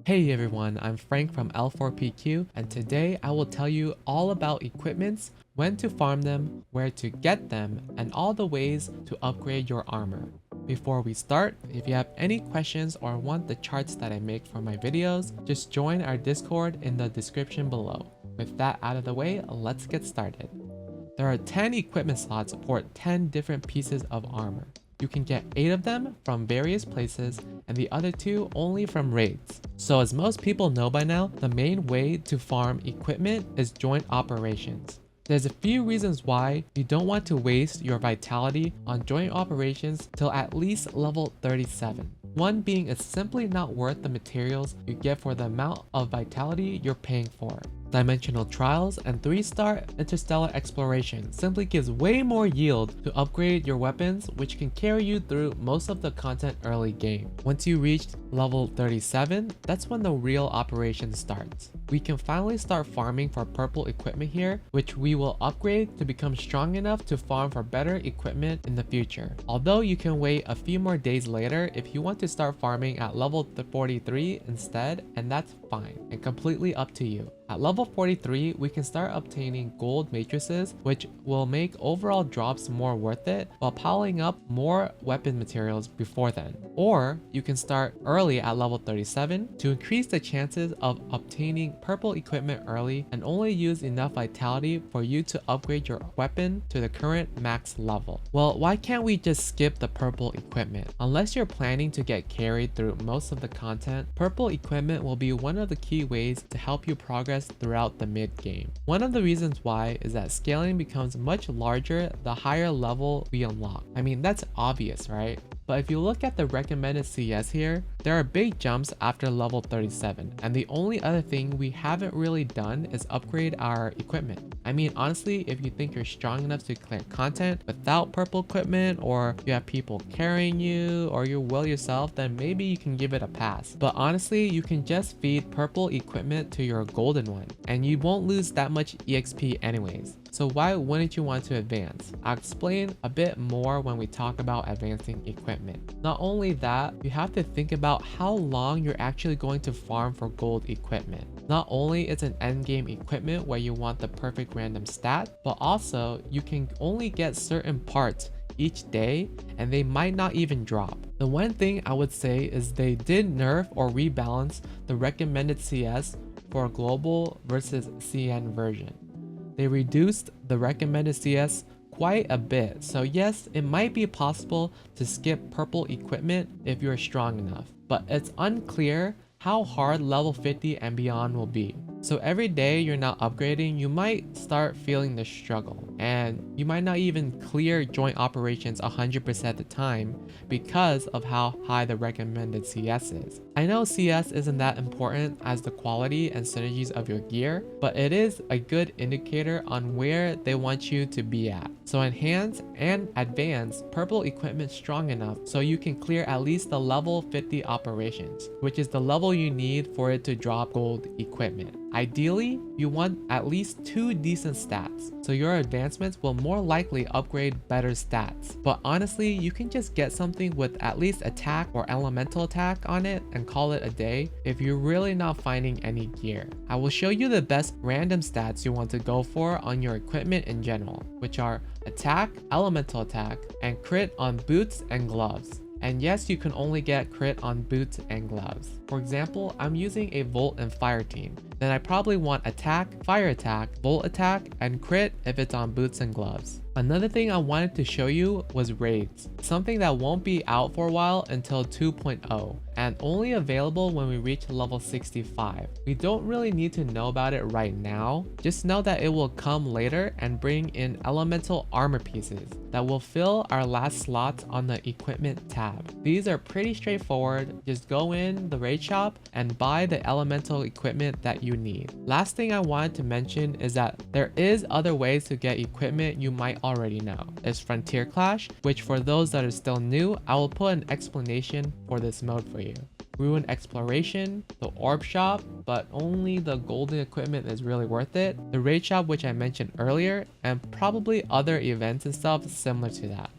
Hey everyone, I'm Frank from L4PQ, and today I will tell you all about equipments, when to farm them, where to get them, and all the ways to upgrade your armor. Before we start, if you have any questions or want the charts that I make for my videos, just join our Discord in the description below. With that out of the way, let's get started. There are 10 equipment slots for 10 different pieces of armor. You can get 8 of them from various places and the other 2 only from raids. So as most people know by now, the main way to farm equipment is joint operations. There's a few reasons why you don't want to waste your vitality on joint operations till at least level 37. One being it's simply not worth the materials you get for the amount of vitality you're paying for. Dimensional Trials and 3-star Interstellar Exploration simply gives way more yield to upgrade your weapons, which can carry you through most of the content early game. Once you reach level 37, that's when the real operation starts. We can finally start farming for purple equipment here, which we will upgrade to become strong enough to farm for better equipment in the future. Although you can wait a few more days later if you want to start farming at level 43 instead, and that's fine and completely up to you. At level 43, we can start obtaining gold matrices, which will make overall drops more worth it while piling up more weapon materials before then. Or you can start early at level 37 to increase the chances of obtaining purple equipment early and only use enough vitality for you to upgrade your weapon to the current max level. Well, why can't we just skip the purple equipment? Unless you're planning to get carried through most of the content, purple equipment will be one of the key ways to help you progress throughout the mid game. One of the reasons why is that scaling becomes much larger the higher level we unlock. I mean, that's obvious, right? But if you look at the recommended CS here, there are big jumps after level 37, and the only other thing we haven't really done is upgrade our equipment. I mean, honestly, if you think you're strong enough to clear content without purple equipment, or you have people carrying you, or you will yourself, then maybe you can give it a pass. But honestly, you can just feed purple equipment to your golden one, and you won't lose that much EXP anyways. So why wouldn't you want to advance? I'll explain a bit more when we talk about advancing equipment. Not only that, you have to think about how long you're actually going to farm for gold equipment. Not only is an endgame equipment where you want the perfect random stat, but also you can only get certain parts each day and they might not even drop. The one thing I would say is they did nerf or rebalance the recommended CS for global versus CN version. They reduced the recommended CS quite a bit, so yes, it might be possible to skip purple equipment if you're strong enough, but it's unclear how hard level 50 and beyond will be. So every day you're not upgrading, you might start feeling the struggle, and you might not even clear joint operations 100% of the time because of how high the recommended CS is. I know CS isn't that important as the quality and synergies of your gear, but it is a good indicator on where they want you to be at. So enhance and advance purple equipment strong enough so you can clear at least the level 50 operations, which is the level you need for it to drop gold equipment. Ideally, you want at least 2 decent stats, so your advancements will more likely upgrade better stats. But honestly, you can just get something with at least attack or elemental attack on it and call it a day if you're really not finding any gear. I will show you the best random stats you want to go for on your equipment in general, which are attack, elemental attack, and crit on boots and gloves. And yes, you can only get crit on boots and gloves. For example, I'm using a Volt and Fire team. Then I probably want attack, fire attack, Volt attack, and crit if it's on boots and gloves. Another thing I wanted to show you was raids, something that won't be out for a while until 2.0 and only available when we reach level 65. We don't really need to know about it right now, just know that it will come later and bring in elemental armor pieces that will fill our last slots on the equipment tab. These are pretty straightforward, just go in the raid shop and buy the elemental equipment that you need. Last thing I wanted to mention is that there is other ways to get equipment you might already know. It's Frontier Clash, which for those that are still new, I will put an explanation for this mode for you. Ruin Exploration, the Orb Shop, but only the golden equipment is really worth it, the Raid Shop which I mentioned earlier, and probably other events and stuff similar to that.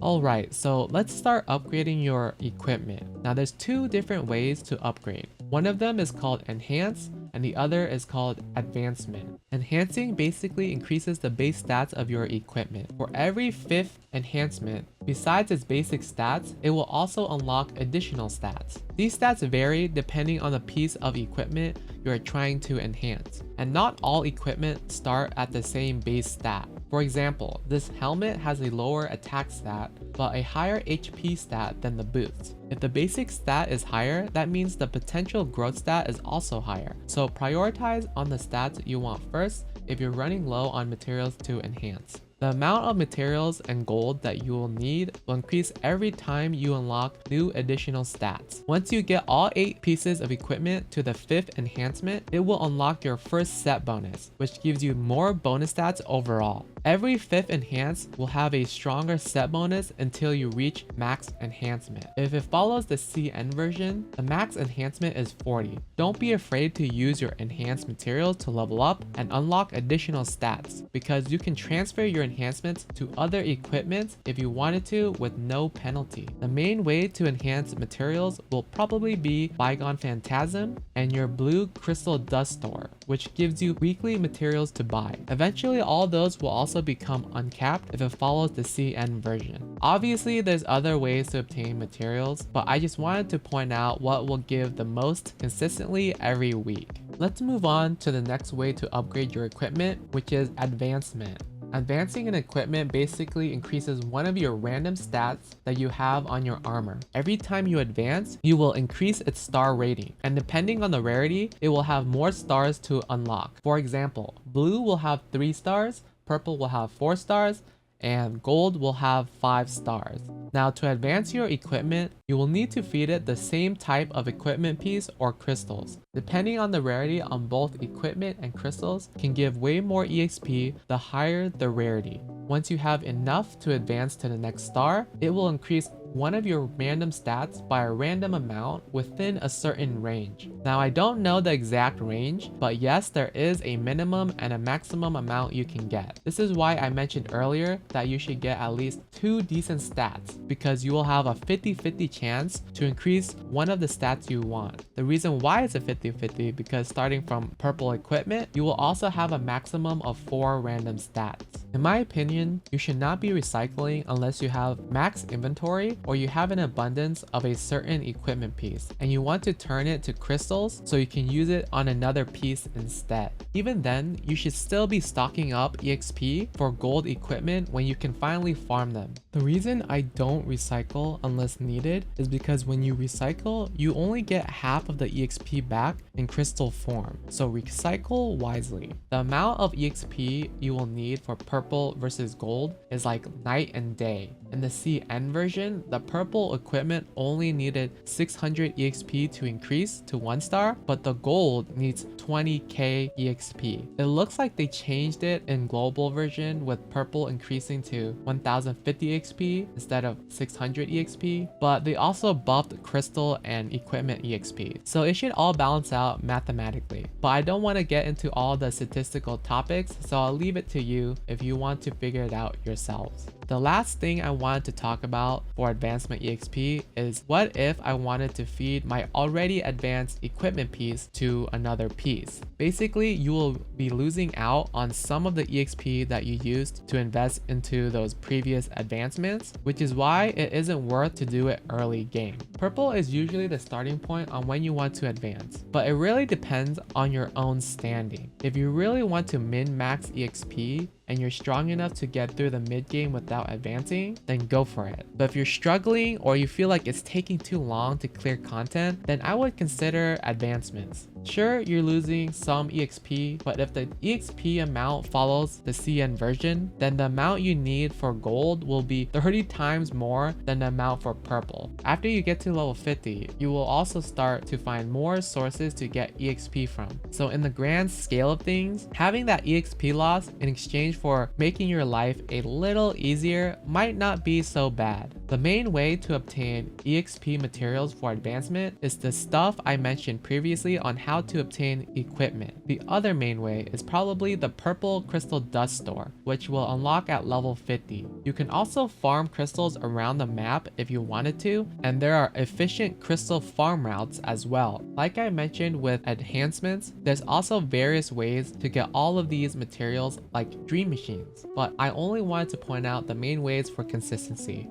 Alright, so let's start upgrading your equipment. Now there's two different ways to upgrade. One of them is called Enhance, and the other is called Advancement. Enhancing basically increases the base stats of your equipment. For every 5th enhancement, besides its basic stats, it will also unlock additional stats. These stats vary depending on the piece of equipment you are trying to enhance, and not all equipment start at the same base stat. For example, this helmet has a lower attack stat, but a higher HP stat than the boots. If the basic stat is higher, that means the potential growth stat is also higher. So prioritize on the stats you want first if you're running low on materials to enhance. The amount of materials and gold that you will need will increase every time you unlock new additional stats. Once you get all 8 pieces of equipment to the 5th enhancement, it will unlock your first set bonus, which gives you more bonus stats overall. Every 5th enhance will have a stronger set bonus until you reach max enhancement. If it follows the CN version, the max enhancement is 40. Don't be afraid to use your enhanced materials to level up and unlock additional stats, because you can transfer your enhancements to other equipment if you wanted to with no penalty. The main way to enhance materials will probably be Bygone Phantasm and your blue crystal dust store, which gives you weekly materials to buy. Eventually all those will also become uncapped if it follows the CN version. Obviously there's other ways to obtain materials, but I just wanted to point out what will give the most consistently every week. Let's move on to the next way to upgrade your equipment, which is Advancement. Advancing an equipment basically increases one of your random stats that you have on your armor. Every time you advance, you will increase its star rating, and depending on the rarity, it will have more stars to unlock. For example, blue will have 3 stars, purple will have 4 stars, and gold will have 5 stars. Now to advance your equipment, you will need to feed it the same type of equipment piece or crystals. Depending on the rarity on both equipment and crystals can give way more EXP the higher the rarity. Once you have enough to advance to the next star, it will increase one of your random stats by a random amount within a certain range. Now I don't know the exact range, but yes, there is a minimum and a maximum amount you can get. This is why I mentioned earlier that you should get at least 2 decent stats, because you will have a 50-50 chance to increase one of the stats you want. The reason why it's a 50-50 because starting from purple equipment, you will also have a maximum of 4 random stats. In my opinion, you should not be recycling unless you have max inventory or you have an abundance of a certain equipment piece and you want to turn it to crystals so you can use it on another piece instead. Even then, you should still be stocking up EXP for gold equipment when you can finally farm them. The reason I don't recycle unless needed is because when you recycle, you only get half of the EXP back in crystal form, so recycle wisely. The amount of EXP you will need for purple versus gold is like night and day. In the CN version, the purple equipment only needed 600 EXP to increase to 1 star, but the gold needs 20k EXP. It looks like they changed it in global version with purple increasing to 1050 EXP instead of 600 EXP, but they also buffed crystal and equipment EXP, so it should all balance out mathematically. But I don't want to get into all the statistical topics, so I'll leave it to you if you want to figure it out yourselves. The last thing I wanted to talk about for advancement EXP is what if I wanted to feed my already advanced equipment piece to another piece. Basically, you will be losing out on some of the EXP that you used to invest into those previous advancements, which is why it isn't worth to do it early game. Purple is usually the starting point on when you want to advance, but it really depends on your own standing. If you really want to min-max EXP, and you're strong enough to get through the mid game without advancing, then go for it. But if you're struggling or you feel like it's taking too long to clear content, then I would consider advancements. Sure, you're losing some EXP, but if the EXP amount follows the CN version, then the amount you need for gold will be 30 times more than the amount for purple. After you get to level 50, you will also start to find more sources to get EXP from. So in the grand scale of things, having that EXP loss in exchange for making your life a little easier might not be so bad. The main way to obtain EXP materials for advancement is the stuff I mentioned previously on how how to obtain equipment. The other main way is probably the purple crystal dust store, which will unlock at level 50. You can also farm crystals around the map if you wanted to, and there are efficient crystal farm routes as well. Like I mentioned with enhancements, there's also various ways to get all of these materials like dream machines, but I only wanted to point out the main ways for consistency.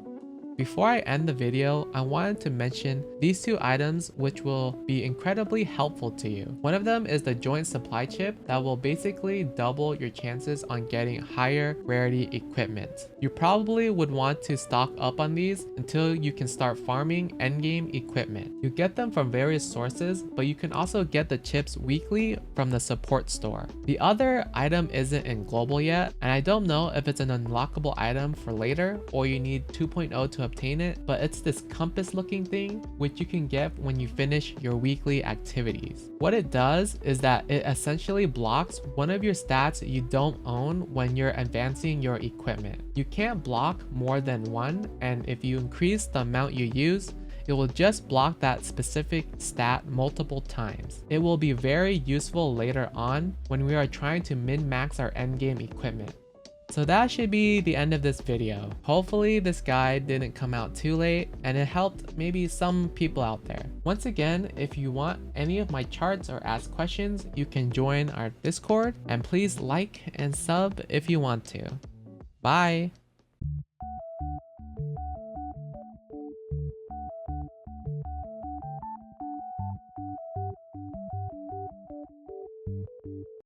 Before I end the video, I wanted to mention these two items which will be incredibly helpful to you. One of them is the joint supply chip that will basically double your chances on getting higher rarity equipment. You probably would want to stock up on these until you can start farming endgame equipment. You get them from various sources, but you can also get the chips weekly from the support store. The other item isn't in global yet, and I don't know if it's an unlockable item for later or you need 2.0 to obtain it, but it's this compass looking thing which you can get when you finish your weekly activities. What it does is that it essentially blocks one of your stats you don't own when you're advancing your equipment. You can't block more than one, and if you increase the amount you use, it will just block that specific stat multiple times. It will be very useful later on when we are trying to min-max our endgame equipment. So that should be the end of this video. Hopefully this guide didn't come out too late and it helped maybe some people out there. Once again, if you want any of my charts or ask questions, you can join our Discord, and please like and sub if you want to. Bye!